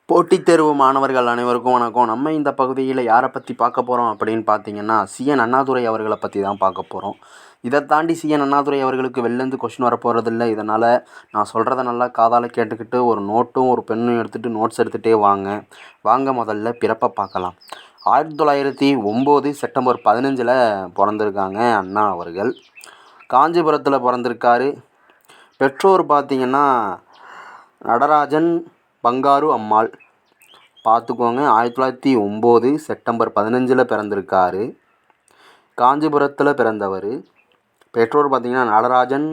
போட்டித் தேர்வு மாணவர்கள் அனைவருக்கும் வணக்கம். நம்ம இந்த பகுதியில் யாரை பற்றி பார்க்க போகிறோம் அப்படின்னு பார்த்தீங்கன்னா, சி.என். அண்ணாதுரை அவர்களை பற்றி தான் பார்க்க போகிறோம். இதை தாண்டி சி.என். அண்ணாதுரை அவர்களுக்கு வெளிலேருந்து கொஸ்டின் வரப்போகிறதில்ல. இதனால் நான் சொல்கிறத நல்லா காதால் கேட்டுக்கிட்டு ஒரு நோட்டும் ஒரு பெண்ணும் எடுத்துகிட்டு நோட்ஸ் எடுத்துகிட்டே வாங்க முதல்ல பிறப்பை பார்க்கலாம். 1909 செப்டம்பர் 15 பிறந்திருக்காங்க அண்ணா அவர்கள். காஞ்சிபுரத்தில் பிறந்திருக்காரு. பெற்றோர் பார்த்திங்கன்னா நடராஜன், பங்காரு அம்மாள். பார்த்துக்கோங்க, 1909 செப்டம்பர் 15 பிறந்திருக்காரு. காஞ்சிபுரத்தில் பிறந்தவர். பெற்றோர் பார்த்திங்கன்னா நடராஜன்,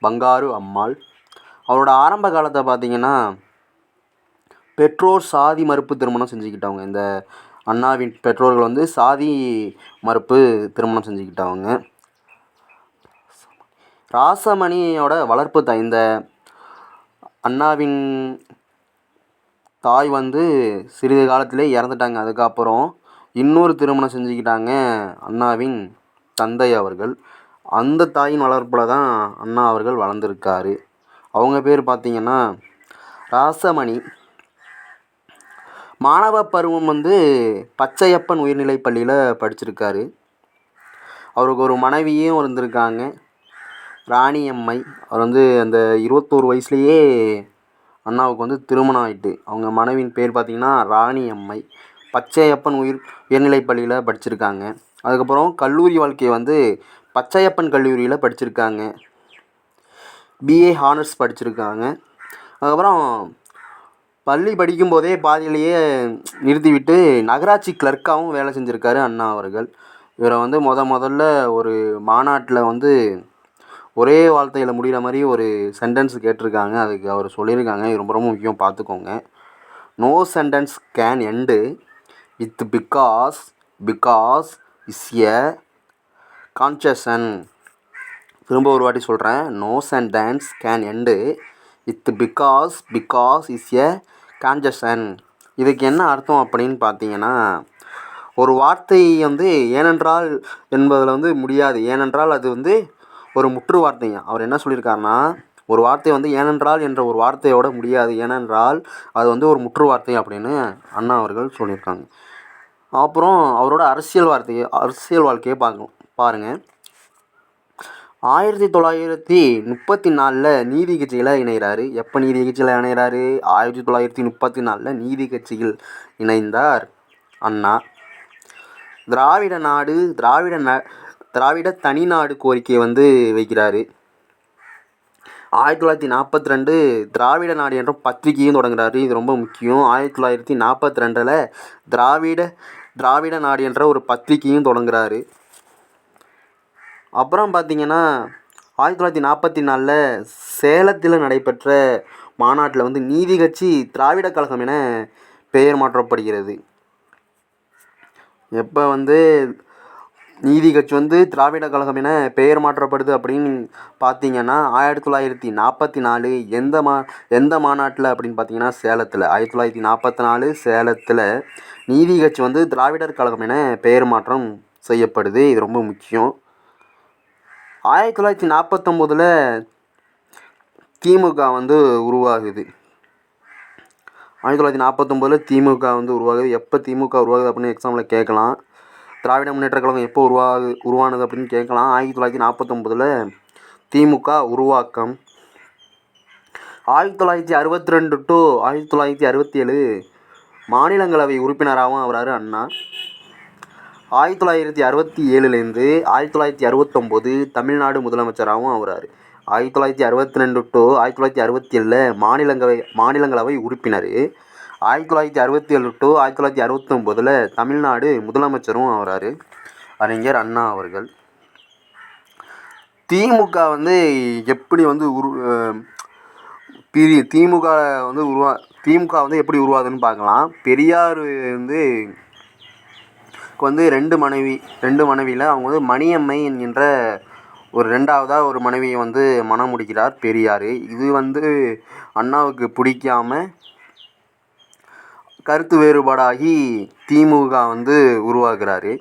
பங்காரு அம்மாள். அவரோட ஆரம்ப காலத்தை பார்த்திங்கன்னா பெற்றோர் சாதி மறுப்பு திருமணம் செஞ்சுக்கிட்டவங்க. இந்த அண்ணாவின் பெற்றோர்கள் வந்து சாதி மறுப்பு திருமணம் செஞ்சுக்கிட்டவங்க. ராசமணியோட வளர்ப்பு தாய். இந்த அண்ணாவின் தாய் வந்து சிறிது காலத்திலே இறந்துட்டாங்க. அதுக்கப்புறம் இன்னொரு திருமணம் செஞ்சுக்கிட்டாங்க அண்ணாவின் தந்தை அவர்கள். அந்த தாயின் வளர்ப்பில் தான் அண்ணா அவர்கள் வளர்ந்துருக்காரு. அவங்க பேர் பார்த்திங்கன்னா ராசமணி. மாணவ பருவம் வந்து பச்சையப்பன் உயர்நிலைப் பள்ளியில் படிச்சிருக்காரு. அவருக்கு ஒரு மனைவியும் இருந்திருக்காங்க, ராணியம்மை. அவர் வந்து அந்த 21 வயசுலேயே அண்ணாவுக்கு வந்து திருமணம் ஆகிட்டு. அவங்க மனைவியின் பேர் பார்த்திங்கன்னா ராணியம்மை. பச்சையப்பன் உயர்நிலைப் பள்ளியில் படிச்சிருக்காங்க. அதுக்கப்புறம் கல்லூரி வாழ்க்கையை வந்து பச்சையப்பன் கல்லூரியில் படிச்சிருக்காங்க. பிஏ ஹானர்ஸ் படிச்சிருக்காங்க. அதுக்கப்புறம் பள்ளி படிக்கும்போதே பாதியிலேயே நிறுத்திவிட்டு நகராட்சி கிளர்க்காகவும் வேலை செஞ்சுருக்காரு அண்ணா அவர்கள். இவரை வந்து முதல்ல ஒரு மாநாட்டில் வந்து ஒரே வார்த்தையில் முடிகிற மாதிரி ஒரு சென்டென்ஸ் கேட்டிருக்காங்க. அதுக்கு அவர் சொல்லியிருக்காங்க, இது ரொம்ப ரொம்ப முக்கியம், பார்த்துக்கோங்க. No sentence can end with because is a concession. திரும்ப ஒரு வாட்டி சொல்கிறேன். No sentence can end with because is a concession. இதுக்கு என்ன அர்த்தம் அப்படின்னு பார்த்தீங்கன்னா, ஒரு வார்த்தை வந்து ஏனென்றால் என்பதில் வந்து முடியாது. ஏனென்றால் அது வந்து ஒரு முற்று வார்த்தைங்க. அவர் என்ன சொல்லியிருக்காருன்னா, ஒரு வார்த்தை வந்து ஏனென்றால் என்ற ஒரு வார்த்தையோட முடியாது, ஏனென்றால் அது வந்து ஒரு முற்று வார்த்தை அப்படின்னு அண்ணா அவர்கள் சொல்லியிருக்காங்க. அப்புறம் அவரோட அரசியல் வாழ்க்கையை பாருங்கள். 1934 நீதி கட்சியில் இணைகிறாரு. எப்போ நீதி கட்சியில் இணைகிறாரு? 1934 நீதி கட்சியில் இணைந்தார் அண்ணா. திராவிட தனிநாடு கோரிக்கையை வந்து வைக்கிறாரு. 1942 திராவிட நாடு என்ற பத்திரிகையும் தொடங்குறாரு. இது ரொம்ப முக்கியம். 1942 திராவிட நாடு என்ற ஒரு பத்திரிகையும் தொடங்குறாரு. அப்புறம் பார்த்திங்கன்னா 1944 சேலத்தில் நடைபெற்ற மாநாட்டில் வந்து நீதி கட்சி திராவிட கழகம் என பெயர் மாற்றப்படுகிறது. எப்போ வந்து நீதி கட்சி வந்து திராவிட கழகம் என பெயர் மாற்றப்படுது அப்படின்னு பார்த்தீங்கன்னா 1944 எந்த மாநாட்டில் அப்படின்னு பார்த்தீங்கன்னா சேலத்தில். 1944 சேலத்தில் நீதி கட்சி வந்து திராவிடர் கழகம் என பெயர் மாற்றம் செய்யப்படுது. இது ரொம்ப முக்கியம். 1949 திமுக வந்து உருவாகுது. 1949 திமுக வந்து உருவாகுது. எப்போ திமுக உருவாகுது அப்படின்னு எக்ஸாமில் கேட்கலாம். திராவிட முன்னேற்ற கழகம் எப்போ உருவானது அப்படின்னு கேட்கலாம். 1949 திமுக உருவாக்கம். 1962 to 1967 மாநிலங்களவை உறுப்பினராகவும் ஆகிறாரு அண்ணா. 1967 1969 தமிழ்நாடு முதலமைச்சராகவும் ஆகிறாரு. 1962 to 1967 மாநிலங்களவை உறுப்பினர். 1967 to 1969 தமிழ்நாடு முதலமைச்சரும் ஆகிறாரு அறிஞர் அண்ணா அவர்கள். திமுக வந்து எப்படி வந்து திமுக வந்து எப்படி உருவாகுதுன்னு பார்க்கலாம். பெரியார் வந்து ரெண்டு மனைவியில் அவங்க வந்து மணியம்மை என்கின்ற ஒரு ரெண்டாவதாக ஒரு மனைவியை வந்து மணம் முடிக்கிறார் பெரியார். இது வந்து அண்ணாவுக்கு பிடிக்காம கருத்து வேறுபாடாகி திமுக வந்து உருவாக்குறாரு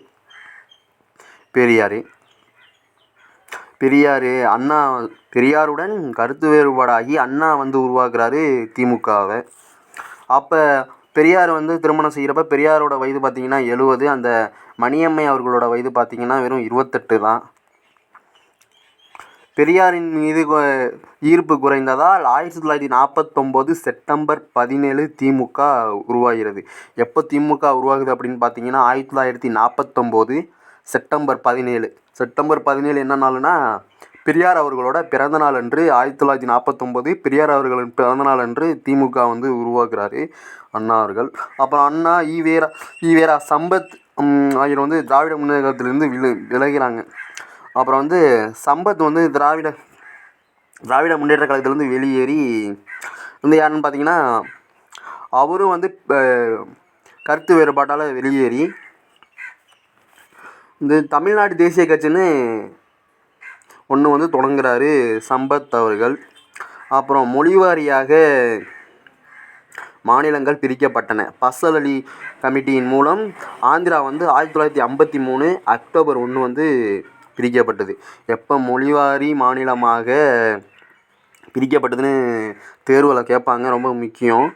பெரியாருடன் கருத்து வேறுபாடாகி அண்ணா வந்து உருவாக்குறாரு திமுகவை. அப்போ பெரியார் வந்து திருமணம் செய்கிறப்ப பெரியாரோட வயது பார்த்திங்கன்னா 70, அந்த மணியம்மை அவர்களோட வயது பார்த்திங்கன்னா வெறும் 28 தான். பெரியாரின் மீது ஈர்ப்பு குறைந்ததால் 1949 செப்டம்பர் 17 திமுக உருவாகிறது. எப்போ திமுக உருவாகுது அப்படின்னு பார்த்தீங்கன்னா 1949 செப்டம்பர் 17. செப்டம்பர் 17 என்ன நாளுன்னா பெரியார் அவர்களோட பிறந்தநாள் அன்று 1949 பெரியார் அவர்களின் பிறந்தநாள் அன்று திமுக வந்து உருவாக்குறாரு அண்ணா அவர்கள். அப்புறம் அண்ணா ஈவேரா சம்பத் ஆகியோர் வந்து திராவிட முன்னேற்ற கழகத்திலிருந்து விலகிறாங்க. அப்புறம் வந்து சம்பத் வந்து திராவிட முன்னேற்ற கழகத்திலேருந்து வெளியேறி வந்து யாருன்னு பார்த்தீங்கன்னா அவரும் வந்து கருத்து வேறுபாட்டால் வெளியேறி இந்த தமிழ்நாடு தேசிய கட்சின்னு ஒன்று வந்து தொடங்குறாரு சம்பத் அவர்கள். அப்புறம் மொழிவாரியாக மாநிலங்கள் பிரிக்கப்பட்டன. பசல் அலி கமிட்டியின் மூலம் ஆந்திரா வந்து 1953 அக்டோபர் 1 வந்து பிரிக்கப்பட்டது. எப்போ மொழிவாரி மாநிலமாக பிரிக்கப்பட்டதுன்னு தேர்வில் கேட்பாங்க, ரொம்ப முக்கியம்.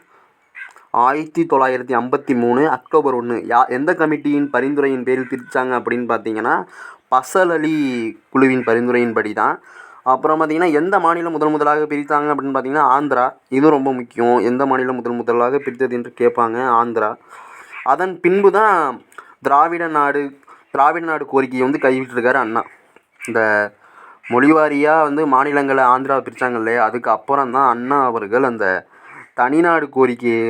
1953 அக்டோபர் 1 எந்த கமிட்டியின் பரிந்துரையின் பேரில் பிரித்தாங்க அப்படின்னு பார்த்தீங்கன்னா பசல் அலி குழுவின் பரிந்துரையின்படி தான். அப்புறம் பார்த்திங்கன்னா எந்த மாநிலம் முதலாக பிரித்தாங்க அப்படின்னு பார்த்தீங்கன்னா ஆந்திரா. இதுவும் ரொம்ப முக்கியம். எந்த மாநிலம் முதலாக பிரித்தது என்று கேட்பாங்க, ஆந்திரா. அதன் பின்பு தான் திராவிட நாடு கோரிக்கையை வந்து கைவிட்டிருக்காரு அண்ணா. இந்த மொழிவாரியாக வந்து மாநிலங்களை ஆந்திராவை பிரித்தாங்க இல்லையா, அதுக்கு அப்புறம் தான் அண்ணா அவர்கள் அந்த தனிநாடு கோரிக்கையை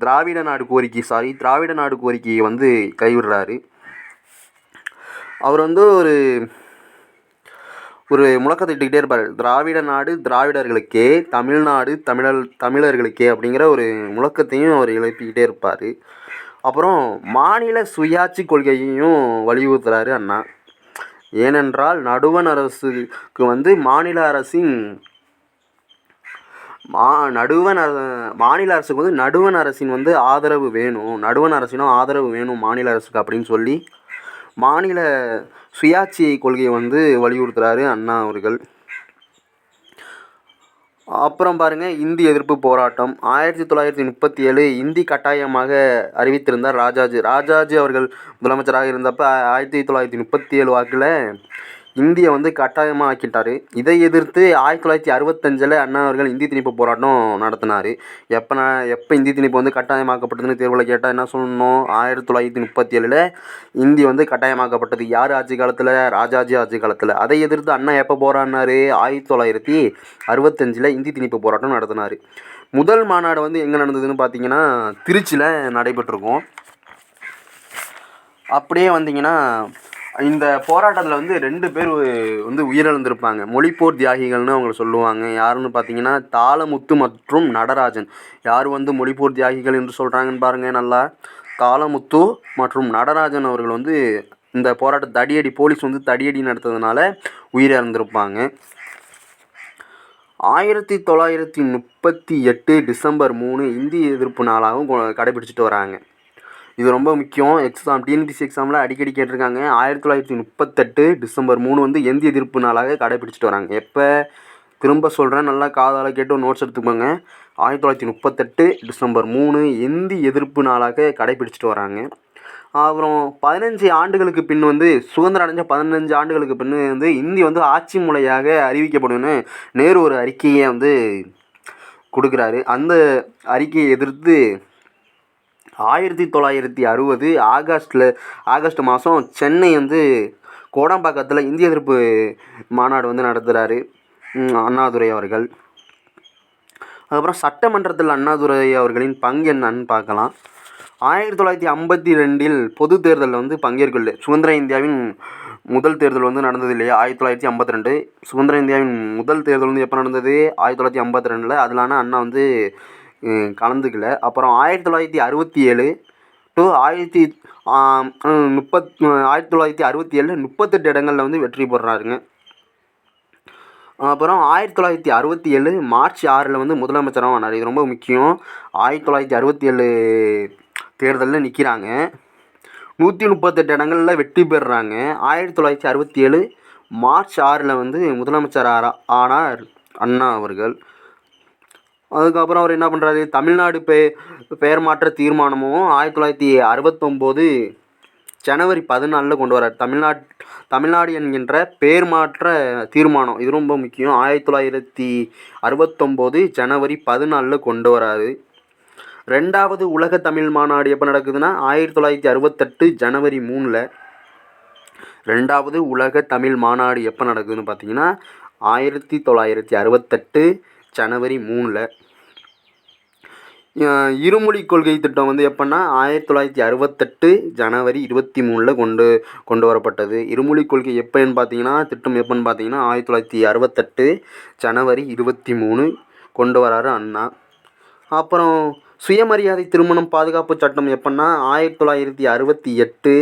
திராவிட நாடு கோரிக்கையை வந்து கைவிடுறாரு. அவர் வந்து ஒரு முழக்கத்தை இட்டுக்கிட்டே இருப்பார். திராவிட நாடு திராவிடர்களுக்கே, தமிழ்நாடு தமிழர்களுக்கே அப்படிங்கிற ஒரு முழக்கத்தையும் அவர் எழுப்பிக்கிட்டே இருப்பார். அப்புறம் மாநில சுயாட்சி கொள்கையையும் வலியுறுத்துறாரு அண்ணா. ஏனென்றால் நடுவண் அரசுக்கு வந்து மாநில அரசுக்கு வந்து நடுவண் அரசின் வந்து ஆதரவு வேணும், நடுவண் அரசினும் ஆதரவு வேணும் மாநில அரசுக்கு அப்படின்னு சொல்லி மாநில சுயாட்சி கொள்கையை வந்து வலியுறுத்துறாரு அண்ணா அவர்கள். அப்புறம் பாருங்கள், இந்தி எதிர்ப்பு போராட்டம் 1937 இந்தி கட்டாயமாக அறிவித்திருந்தார் ராஜாஜி அவர்கள் முதலமைச்சராக இருந்தப்போ 1937 வாக்கில் இந்தியை வந்து கட்டாயமாக ஆக்கிட்டார். இதை எதிர்த்து 1965 அண்ணா அவர்கள் இந்தி திணிப்பு போராட்டம் நடத்தினார். எப்போ இந்தி திணிப்பு வந்து கட்டாயமாக்கப்பட்டதுன்னு தேர்வில் கேட்டால் என்ன சொல்லணும், 1937 இந்தி வந்து கட்டாயமாக்கப்பட்டது. யார் ஆட்சி காலத்தில்? ராஜாஜி ஆட்சி காலத்தில். அதை எதிர்த்து அண்ணா எப்போ போராடினார்? 1965 இந்தி திணிப்பு போராட்டம் நடத்தினார். முதல் மாநாடு வந்து எங்கே நடந்ததுன்னு பார்த்தீங்கன்னா திருச்சியில் நடைபெற்றிருக்கும். அப்படியே வந்தீங்கன்னா இந்த போராட்டத்தில் வந்து 2 பேர் வந்து உயிரிழந்திருப்பாங்க. மொழிப்போர் தியாகிகள்னு அவங்கள சொல்லுவாங்க. யாருன்னு பார்த்தீங்கன்னா தாளமுத்து மற்றும் நடராஜன். யார் வந்து மொழிப்போர் தியாகிகள் என்று சொல்கிறாங்கன்னு பாருங்கள் நல்லா. தாளமுத்து மற்றும் நடராஜன் அவர்கள் வந்து இந்த போராட்ட போலீஸ் வந்து தடியடி நடத்ததுனால உயிரிழந்திருப்பாங்க. 1938 டிசம்பர் 3 இந்தி எதிர்ப்பு நாளாகவும் கடைபிடிச்சிட்டு வராங்க. இது ரொம்ப முக்கியம். டிஎன்பிஎஸ்சி எக்ஸாமில் அடிக்கடி கேட்டிருக்காங்க. 1938 டிசம்பர் 3 வந்து இந்தி எதிர்ப்பு நாளாக கடைபிடிச்சிட்டு வராங்க. எப்போ? திரும்ப சொல்கிறேன், நல்லா காதால் கேட்டு நோட்ஸ் எடுத்துக்கோங்க. 1938 டிசம்பர் 3 இந்தி எதிர்ப்பு நாளாக கடைபிடிச்சிட்டு வராங்க. அப்புறம் 15 ஆண்டுகளுக்கு பின் வந்து சுதந்திரம் அடைஞ்ச 15 ஆண்டுகளுக்கு பின் வந்து இந்தி வந்து ஆட்சி மொழியாக அறிவிக்கப்படும்னு நேரு ஒரு அறிக்கையை வந்து கொடுக்குறாரு. அந்த அறிக்கையை எதிர்த்து 1960 ஆகஸ்ட் மாதம் சென்னை வந்து கோடம்பாக்கத்தில் இந்திய எதிர்ப்பு மாநாடு வந்து நடத்துகிறாரு அண்ணாதுரை அவர்கள். அதுக்கப்புறம் சட்டமன்றத்தில் அண்ணாதுரை அவர்களின் பங்கு என்னன்னு பார்க்கலாம். 1952 பொது தேர்தலில் வந்து பங்கேற்கல. சுதந்திர இந்தியாவின் முதல் தேர்தல் வந்து நடந்தது இல்லையா, 1952. சுதந்திர இந்தியாவின் முதல் தேர்தல் வந்து எப்போ நடந்தது? 1952. அதில் ஆனால் அண்ணா வந்து கலந்துக்கல. அப்புறம் 1967 டு 1967 38 இடங்களில் வந்து வெற்றி பெறாருங்க. அப்புறம் 1967 மார்ச் 6 வந்து முதலமைச்சராக ஆனார். இது ரொம்ப முக்கியம். 1967 தேர்தலில் நிற்கிறாங்க. 138 இடங்களில் வெற்றி பெறுறாங்க. 1967 மார்ச் 6 வந்து முதலமைச்சர் ஆனார் அண்ணா அவர்கள். அதுக்கப்புறம் அவர் என்ன பண்ணுறாரு, தமிழ்நாடு பெயர் மாற்ற தீர்மானமும் 1969 ஜனவரி 14 கொண்டு வரார். தமிழ்நாடு என்கின்ற பெயர் மாற்ற தீர்மானம், இது ரொம்ப முக்கியம். 1969 ஜனவரி 14 கொண்டு வராரு. 2வது உலக தமிழ் மாநாடு எப்போ நடக்குதுன்னா 1968 ஜனவரி 3. 2வது உலக தமிழ் மாநாடு எப்போ நடக்குதுன்னு பார்த்தீங்கன்னா 1968 ஜனவரி 3. இருமொழி கொள்கை திட்டம் வந்து எப்போன்னா 1968 ஜனவரி 23 கொண்டு வரப்பட்டது. இருமொழி கொள்கை எப்போன்னு பார்த்தீங்கன்னா திட்டம் எப்போன்னு பார்த்தீங்கன்னா 1968 ஜனவரி 23 கொண்டு வராரு அண்ணா. அப்புறம் சுயமரியாதை திருமணம் பாதுகாப்பு சட்டம் எப்போன்னா 1968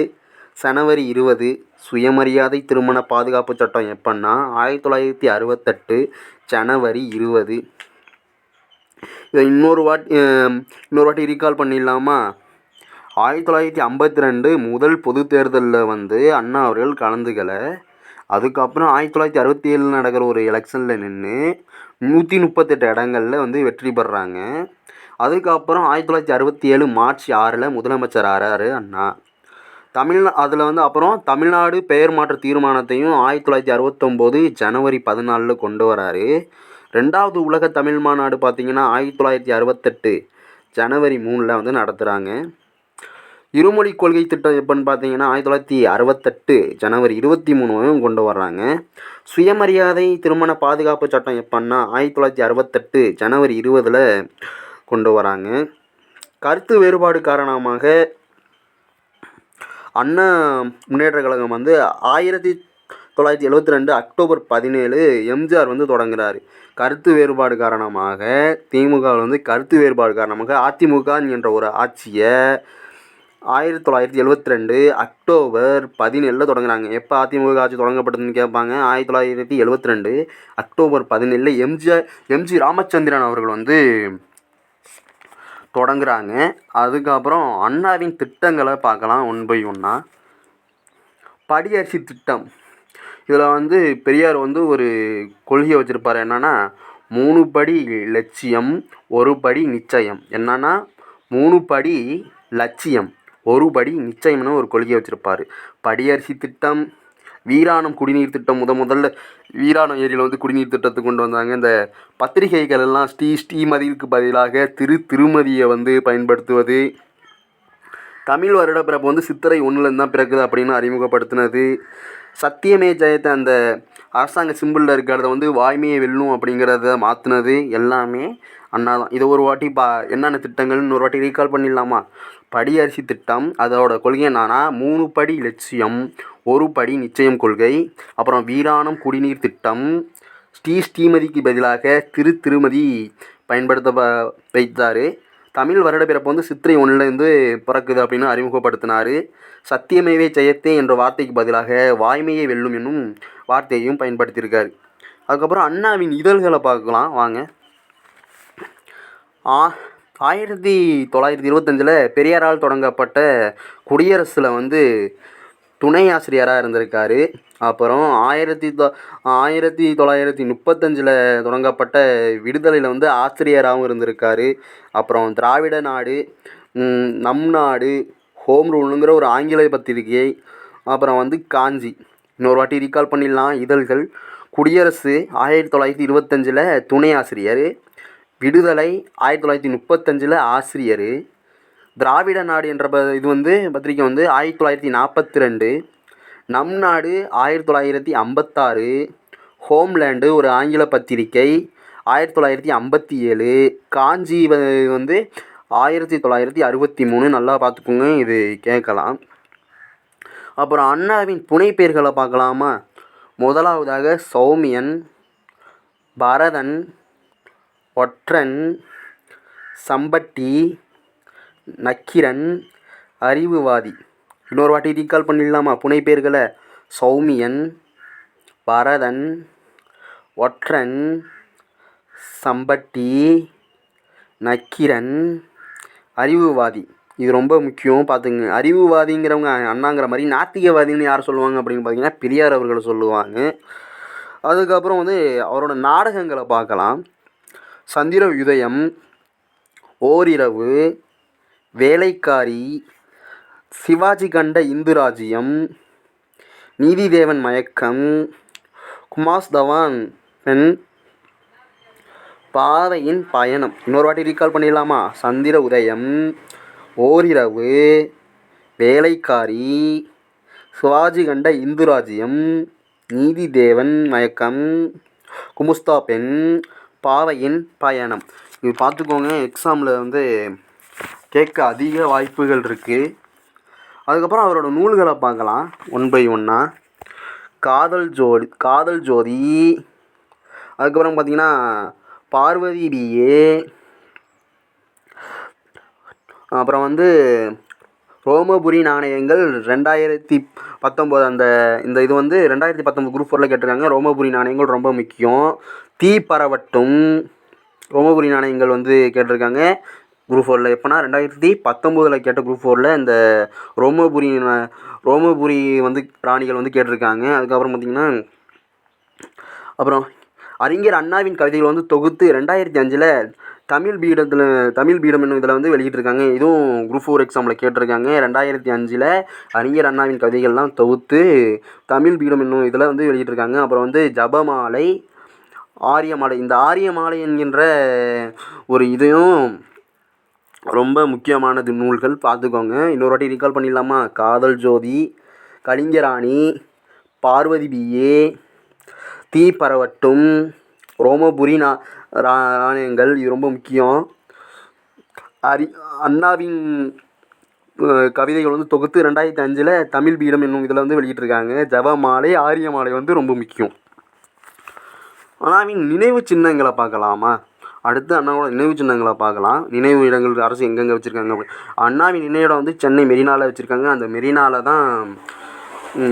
ஜனவரி 20. சுயமரியாதை திருமண பாதுகாப்பு சட்டம் எப்போன்னா 1968 ஜனவரி 20. இதை இன்னொரு வாட்டி ரீகால் பண்ணிடலாமா? 1952 முதல் பொது தேர்தலில் வந்து அண்ணா அவர்கள் கலந்துக்கலை. அதுக்கப்புறம் 1967 நடக்கிற ஒரு எலெக்ஷனில் நின்று 138 இடங்களில் வந்து வெற்றி பெறாங்க. அதுக்கப்புறம் 1967 மார்ச் 6 முதலமைச்சர் ஆறாரு அண்ணா. அதில் வந்து அப்புறம் தமிழ்நாடு பெயர் மாற்ற தீர்மானத்தையும் 1969 ஜனவரி 14 கொண்டு வராரு. 2வது உலக தமிழ் மாநாடு பார்த்திங்கன்னா 1968 ஜனவரி 3 வந்து நடத்துகிறாங்க. இருமொழி கொள்கை திட்டம் எப்போன்னு பார்த்தீங்கன்னா 1968 ஜனவரி 23 கொண்டு வர்றாங்க. சுயமரியாதை திருமண பாதுகாப்பு சட்டம் எப்போன்னா 1968 ஜனவரி 20 கொண்டு வராங்க. கருத்து வேறுபாடு காரணமாக அண்ணா முன்னேற்ற கழகம் வந்து 1972 அக்டோபர் 17 எம்ஜிஆர் வந்து தொடங்குறாரு. கருத்து வேறுபாடு காரணமாக திமுக வந்து கருத்து வேறுபாடு காரணமாக அதிமுக என்ற ஒரு ஆட்சியை 1972 அக்டோபர் 17 தொடங்குறாங்க. எப்போ அதிமுக ஆட்சி தொடங்கப்பட்டதுன்னு கேட்பாங்க. 1972 அக்டோபர் 17 எம்ஜி ராமச்சந்திரன் அவர்கள் வந்து தொடங்குறாங்க. அதுக்கப்புறம் அண்ணாவின் திட்டங்களை பார்க்கலாம் ஒன் பை ஒன்றா. படியரிசி திட்டம், இதில் வந்து பெரியார் வந்து ஒரு கொள்கையை வச்சுருப்பார். என்னென்னா 3 படி லட்சியம் 1 படி நிச்சயம். என்னென்னா 3 படி லட்சியம் 1 படி நிச்சயம்னு ஒரு கொள்கையை வச்சுருப்பார். படியரிசி திட்டம், வீராணம் குடிநீர் திட்டம். முதல்ல வீராணம் ஏரியில் வந்து குடிநீர் திட்டத்தை கொண்டு வந்தாங்க. இந்த பத்திரிகைகள் எல்லாம் ஸ்ரீமதிக்கு பதிலாக திருமதியை வந்து பயன்படுத்துவது. தமிழ் வருட பிறப்பு வந்து சித்திரை 1 தான் பிறக்குது அப்படின்னு அறிமுகப்படுத்தினது. சத்தியமே ஜெயத்தை அந்த அரசாங்க சிம்பிளில் இருக்கிறத வந்து வாய்மையை வெல்லும் அப்படிங்கிறத மாற்றினது எல்லாமே அண்ணா தான். இதை ஒரு வாட்டி என்னென்ன திட்டங்கள்னு ஒரு வாட்டி ரீகால் பண்ணிடலாமா? படியரிசி திட்டம், அதோட கொள்கை என்னன்னா 3 படி லட்சியம் 1 படி நிச்சயம் கொள்கை. அப்புறம் வீராணம் குடிநீர் திட்டம், ஸ்ரீமதிக்கு பதிலாக திருமதி பயன்படுத்த வைத்தார். தமிழ் வருட பிறப்பு வந்து சித்திரை 1 பிறக்குது அப்படின்னு அறிமுகப்படுத்தினார். சத்தியமேவே ஜெயத்தே என்ற வார்த்தைக்கு பதிலாக வாய்மையை வெல்லும் என்னும் வார்த்தையையும் பயன்படுத்தியிருக்காரு. அதுக்கப்புறம் அண்ணாவின் இதழ்களை பார்க்கலாம் வாங்க. 1925 பெரியாரால் தொடங்கப்பட்ட குடியரசில் வந்து துணை ஆசிரியராக இருந்திருக்காரு. அப்புறம் 1935 தொடங்கப்பட்ட விடுதலையில் வந்து ஆசிரியராகவும் இருந்திருக்காரு. அப்புறம் திராவிட நாடு, நம் நாடு, ஹோம் ரூலுங்கிற ஒரு ஆங்கில பத்திரிகை. அப்புறம் வந்து காஞ்சி. இன்னொரு வாட்டி ரீகால் பண்ணிடலாம் இதழ்கள். குடியரசு 1925 துணை ஆசிரியர், விடுதலை 1935 ஆசிரியர், திராவிட நாடு என்ற இது வந்து பத்திரிக்கை வந்து 1942, நம் நாடு 1956, ஹோம்லேண்டு ஒரு ஆங்கில பத்திரிகை 1957, காஞ்சி வந்து 1963. நல்லா பார்த்துக்கோங்க, இது கேட்கலாம். அப்புறம் அண்ணாவின் புனைப்பெயர்களை பார்க்கலாமா? முதலாவதாக சௌமியன், பரதன், ஒற்றன், சம்பட்டி, நக்கீரன், அறிவுவாதி. இன்னொரு வாட்டி ரீகால் பண்ணிடலாமா புனைப்பெயர்களை? சௌமியன், பரதன், ஒற்றன், சம்பட்டி, நக்கீரன், அறிவுவாதி. இது ரொம்ப முக்கியம், பார்த்துங்க. அறிவுவாதிங்கிறவங்க அண்ணாங்கிற மாதிரி நாத்திகவாதின்னு யார் சொல்லுவாங்க அப்படின்னு பார்த்தீங்கன்னா பெரியார் அவர்களை சொல்லுவாங்க. அதுக்கப்புறம் வந்து அவரோட நாடகங்களை பார்க்கலாம். சந்திர உதயம், ஓரிரவு, வேலைக்காரி, சிவாஜி கண்ட இந்து ராஜ்யம், நீதிதேவன் மயக்கம், குமாஸ் தவான் பெண், பாவையின் பயணம். இன்னொரு வாட்டி ரீகால் பண்ணிடலாமா? சந்திர உதயம், ஓரிரவு, வேலைக்காரி, சிவாஜி கண்ட இந்து ராஜ்யம், நீதிதேவன் மயக்கம், குமுஸ்தா பெண், பாவையின் பயணம். இது பார்த்துக்கோங்க, எக்ஸாமில் வந்து கேட்க அதிக வாய்ப்புகள் இருக்குது. அதுக்கப்புறம் அவரோட நூல்களை பார்க்கலாம் ஒன் பை ஒன்னாக. காதல் ஜோதி, அதுக்கப்புறம் பார்த்திங்கன்னா பார்வதி பிஏ, அப்புறம் வந்து ரோமபுரி நாணயங்கள் 2019 இந்த இது வந்து 2019 குரூப் 4ல் கேட்டிருக்காங்க. ரோமபுரி நாணயங்கள் ரொம்ப முக்கியம். தீ பரவட்டும், ரோமபுரி நாணயங்கள் வந்து கேட்டிருக்காங்க குரூப் 4ல். எப்போனா 2019 கேட்ட குரூப் 4ல் இந்த ரோமபுரி வந்து ராணிகள் வந்து கேட்டிருக்காங்க. அதுக்கப்புறம் பார்த்திங்கன்னா அப்புறம் அறிஞர் அண்ணாவின் கவிதைகள் வந்து தொகுத்து 2005 தமிழ் பீடம் என்னும் இதில் வந்து வெளியிட்டிருக்காங்க. இதுவும் குரூப் 4 எக்ஸாமில் கேட்டிருக்காங்க. 2005 அறிஞர் அண்ணாவின் கவிதைகள்லாம் தொகுத்து தமிழ் பீடம் என்னும் இதில் வந்து வெளியிட்டிருக்காங்க. அப்புறம் வந்து ஜபமாலை, ஆரியமாலை. இந்த ஆரியமாலை என்கின்ற ஒரு இதையும் ரொம்ப முக்கியமானது நூல்கள், பார்த்துக்கோங்க. இன்னொரு வாட்டி ரீகால் பண்ணிடலாமா? காதல் ஜோதி, கலிங்கராணி, பார்வதி பிஏ, தீ பரவட்டும், ரோமபுரி நாணயங்கள், இது ரொம்ப முக்கியம். அண்ணாவின் கவிதைகள் வந்து தொகுத்து 2005 தமிழ் பீடம் என்னும் இதில் வந்து வெளியிட்டிருக்காங்க. ஜபமாலை, ஆரியமாலை வந்து ரொம்ப முக்கியம். அண்ணாவின் நினைவு சின்னங்களை பார்க்கலாமா? அடுத்து அண்ணாவோட நினைவு சின்னங்களை பார்க்கலாம். நினைவு இடங்கள் அரசு எங்கெங்கே வச்சுருக்காங்க அப்படி. அண்ணாவின் நினைவிடம் வந்து சென்னை மெரினாவில் வச்சுருக்காங்க. அந்த மெரினாவில் தான்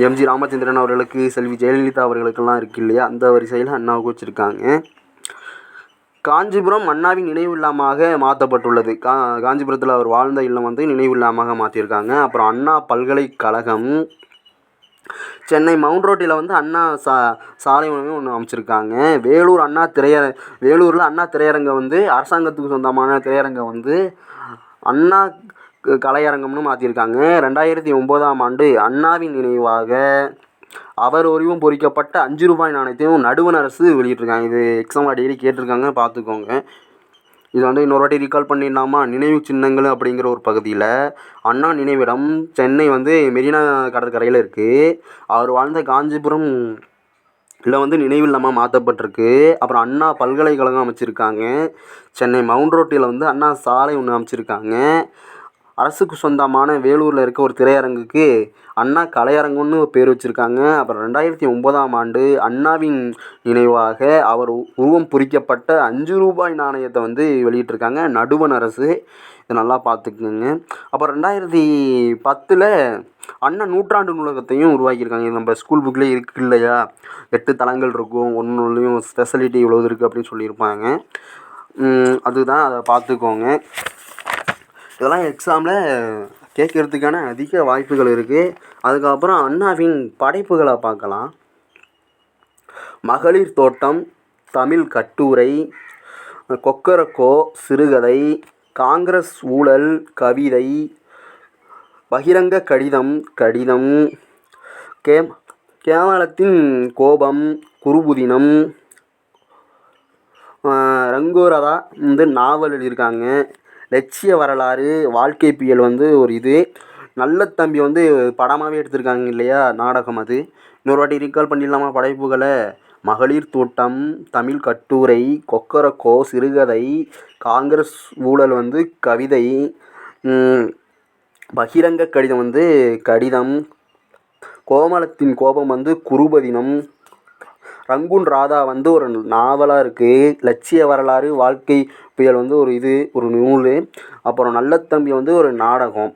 எம்ஜி ராமச்சந்திரன் அவர்களுக்கு, செல்வி ஜெயலலிதா அவர்களுக்கெல்லாம் இருக்குது இல்லையா, அந்த வரிசையில் அண்ணாவுக்கு வச்சுருக்காங்க. காஞ்சிபுரம் அண்ணாவின் நினைவு இல்லமாக மாற்றப்பட்டுள்ளது. காஞ்சிபுரத்தில் அவர் வாழ்ந்த இல்லம் வந்து நினைவு இல்லமாக மாற்றியிருக்காங்க. அப்புறம் அண்ணா பல்கலைக்கழகம் சென்னை மவுண்ட் ரோட்டில் வந்து அண்ணா சாலை ஒன்று அமைச்சிருக்காங்க. வேலூரில் அண்ணா திரையரங்கம் வந்து அரசாங்கத்துக்கு சொந்தமான திரையரங்கம் வந்து அண்ணா கலையரங்கம்னு மாற்றிருக்காங்க. 2009 அண்ணாவின் நினைவாக அவர் உருவம் பொறிக்கப்பட்ட 5 ரூபாய் நாணயத்தையும் நடுவண் அரசு வெளியிட்டிருக்காங்க. இது எக்ஸாம் டெய்லி கேட்டிருக்காங்க, பார்த்துக்கோங்க. இது வந்து இன்னொரு வாட்டி ரீகால் பண்ணிடலாமா? நினைவு சின்னங்கள் அப்படிங்கிற ஒரு பகுதியில் அண்ணா நினைவிடம் சென்னை வந்து மெரினா கடற்கரையில் இருக்குது. அவர் வாழ்ந்த காஞ்சிபுரம் இல்லை வந்து நினைவில்லமாக மாற்றப்பட்டிருக்கு. அப்புறம் அண்ணா பல்கலைக்கழகம் அமைச்சிருக்காங்க. சென்னை மவுண்ட் ரோட்டில் வந்து அண்ணா சாலை ஒன்று அமைச்சிருக்காங்க. அரசுக்கு சொந்தமான வேலூரில் இருக்க ஒரு திரையரங்குக்கு அண்ணா கலையரங்கம்னு பேர் வச்சுருக்காங்க. அப்புறம் 2009 அண்ணாவின் நினைவாக அவர் உருவம் பொறிக்கப்பட்ட 5 ரூபாய் நாணயத்தை வந்து வெளியிட்டிருக்காங்க நடுவண் அரசு. இதை நல்லா பார்த்துக்குங்க. அப்புறம் 2010 அண்ணா நூற்றாண்டு நூலகத்தையும் உருவாக்கியிருக்காங்க. இது நம்ம ஸ்கூல் புக்லேயே இருக்குது இல்லையா, 8 தளங்கள் இருக்கும், ஒன்றுலையும் ஸ்பெஷாலிட்டி இவ்வளோ இருக்குது அப்படின்னு சொல்லியிருப்பாங்க. அதுதான், அதை பார்த்துக்கோங்க. இதெல்லாம் எக்ஸாமில் கேட்கறதுக்கான அதிக வாய்ப்புகள் இருக்குது. அதுக்கப்புறம் அண்ணாவின் படைப்புகளை பார்க்கலாம். மகளிர் தோட்டம், தமிழ் கட்டுரை, கொக்கரக்கோ சிறுகதை, காங்கிரஸ் ஊழல் கவிதை, பகிரங்க கடிதம், கேவலத்தின் கோபம், குருபுதினம், ரங்கோரதா வந்து நாவல் எழுதியிருக்காங்க. லட்சிய வரலாறு, வாழ்க்கை புயல் வந்து ஒரு இது. நல்ல தம்பி வந்து படமாகவே எடுத்திருக்காங்க இல்லையா, நாடகம். அது இன்னொரு வாட்டி ரீகால் பண்ணிடலாமா படைப்புகளை? மகளிர் தோட்டம், தமிழ் கட்டுரை, கொக்கரக்கோ சிறுகதை, காங்கிரஸ் ஊழல் வந்து கவிதை, பகிரங்க கடிதம் வந்து கடிதம், கோமலத்தின் கோபம் வந்து குருபதினம், ரங்கூன் ராதா வந்து ஒரு நாவலாக இருக்குது. லட்சிய வரலாறு, வாழ்க்கை புயல் வந்து ஒரு நூல். அப்புறம் நல்லத்தம்பி வந்து ஒரு நாடகம்.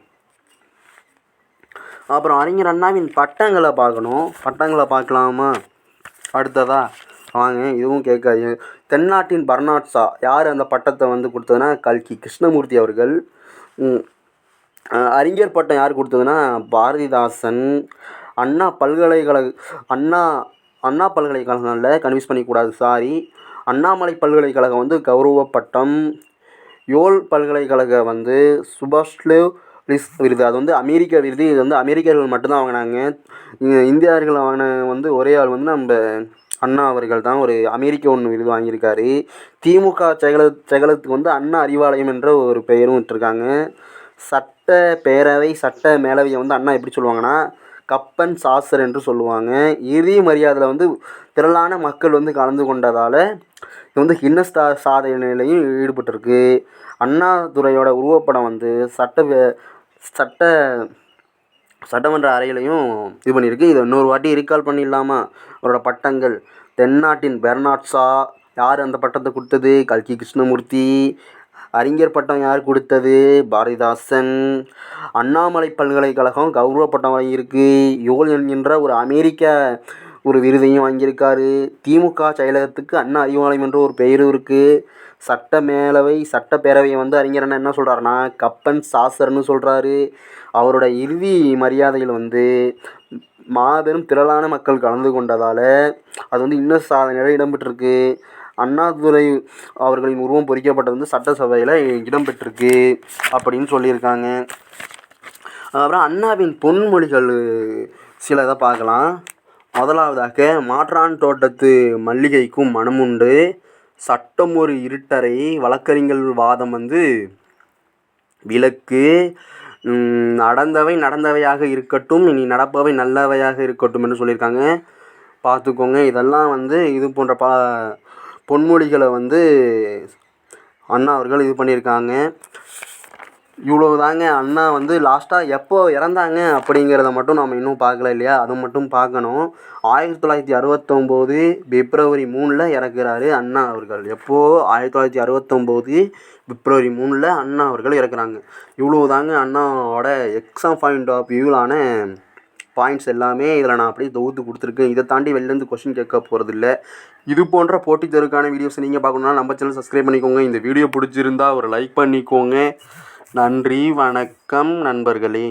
அப்புறம் அறிஞர் அண்ணாவின் பட்டங்களை பார்க்கணும். பட்டங்களை பார்க்கலாமா? அடுத்ததா வாங்க, இதுவும் கேட்காது. தென்னாட்டின் பர்னாட் ஷா யார் அந்த பட்டத்தை வந்து கொடுத்ததுன்னா கல்கி கிருஷ்ணமூர்த்தி அவர்கள். அறிஞர் பட்டம் யார் கொடுத்ததுன்னா பாரதிதாசன். அண்ணா பல்கலைக்கழகங்களில் கன்வியூஸ் பண்ணிக்கூடாது, சாரி. அண்ணாமலை பல்கலைக்கழகம் வந்து கௌரவ பட்டம். யோல் பல்கலைக்கழக வந்து சுபாஷ்லேவ் விருது, அது வந்து அமெரிக்க விருது. இது வந்து அமெரிக்கர்கள் மட்டும்தான் வாங்கினாங்க. இந்தியர்கள் வாங்கின வந்து ஒரே ஆள் வந்து நம்ம அண்ணா அவர்கள் தான். ஒரு அமெரிக்க ஒன்று விருது வாங்கியிருக்காரு. திமுக செயலகத்துக்கு வந்து அண்ணா அறிவாலயம் என்ற ஒரு பெயரும் விட்டுருக்காங்க. சட்ட பேரவை சட்ட மேலவையை வந்து அண்ணா எப்படி சொல்லுவாங்கன்னா கப்பன் சாசர் என்று சொல்லுவாங்க. இறுதி மரியாதையில் வந்து திரளான மக்கள் வந்து கலந்து கொண்டதால் இது வந்து கின்னஸ் சாதனையிலையும் ஈடுபட்டிருக்கு. அண்ணாதுரையோட உருவப்படம் வந்து சட்டமன்ற அறையிலையும் இது பண்ணியிருக்கு. இதை இன்னொரு வாட்டி ரீகால் பண்ணிடலாமா? அவரோட பட்டங்கள்: தென்னாட்டின் பெர்னாட் ஷா. யார் அந்த பட்டத்தை கொடுத்தது? கல்கி கிருஷ்ணமூர்த்தி. அறிஞர் பட்டம் யார் கொடுத்தது? பாரதிதாசன். அண்ணாமலை பல்கலைக்கழகம் கௌரவ பட்டம் வாங்கியிருக்கு. யோல் என்கின்ற ஒரு அமெரிக்க ஒரு விருதையும் வாங்கியிருக்காரு. திமுக செயலகத்துக்கு அண்ணா அறிவாலயம் என்ற ஒரு பெயரும் இருக்குது. சட்டப்பேரவையை வந்து அறிஞர் அண்ணா என்ன சொல்கிறாருன்னா கப்பன் சாசர்னு சொல்கிறாரு. அவரோட இறுதி மரியாதையில் வந்து மாபெரும் திரளான மக்கள் கலந்து கொண்டதால் அது வந்து இன்னும் சாதனையில் இடம்பெற்றிருக்கு. அண்ணாதுரை அவர்களின் உருவம் பொறிக்கப்பட்டது வந்து சட்டசபையில் இடம்பெற்றிருக்கு அப்படின்னு சொல்லியிருக்காங்க. அப்புறம் அண்ணாவின் பொன்மொழிகள் சில இதை பார்க்கலாம். முதலாவதாக, மாற்றான் தோட்டத்து மல்லிகைக்கும் மனமுண்டு, சட்டம் ஒரு இருட்டறை, வழக்கறிஞர் வாதம் வந்து விளக்கு, நடந்தவை நடந்தவையாக இருக்கட்டும், இனி நடப்பவை நல்லவையாக இருக்கட்டும் என்று சொல்லியிருக்காங்க. பார்த்துக்கோங்க. இதெல்லாம் வந்து இது போன்ற பொன்மொழிகளை வந்து அண்ணா அவர்கள் இது பண்ணியிருக்காங்க. இவ்வளவு தாங்க. அண்ணா வந்து லாஸ்ட்டாக எப்போ இறந்தாங்க அப்படிங்கிறத மட்டும் நம்ம இன்னும் பார்க்கல இல்லையா? அதை மட்டும் பார்க்கணும். 1969 பிப்ரவரி 3 இறக்குறாரு அண்ணா அவர்கள். எப்போது? 1969 பிப்ரவரி 3 அண்ணா அவர்கள் இறக்குறாங்க. இவ்வளவு தாங்க அண்ணாவோட எக்ஸாம் பாயிண்ட் ஆஃப் வியூவிலான பாயிண்ட்ஸ் எல்லாமே இதில் நான் அப்படியே தொகுத்து கொடுத்துருக்கேன். இதை தாண்டி வெளிலேருந்து கொஸ்டின் கேட்க போகிறதில்ல. இது போன்ற போட்டித் தேர்வுக்கான வீடியோஸ் நீங்கள் பார்க்கணுன்னா நம்ம சேனல் சப்ஸ்கிரைப் பண்ணிக்கோங்க. இந்த வீடியோ பிடிச்சிருந்தா ஒரு லைக் பண்ணிக்கோங்க. நன்றி, வணக்கம் நண்பர்களே.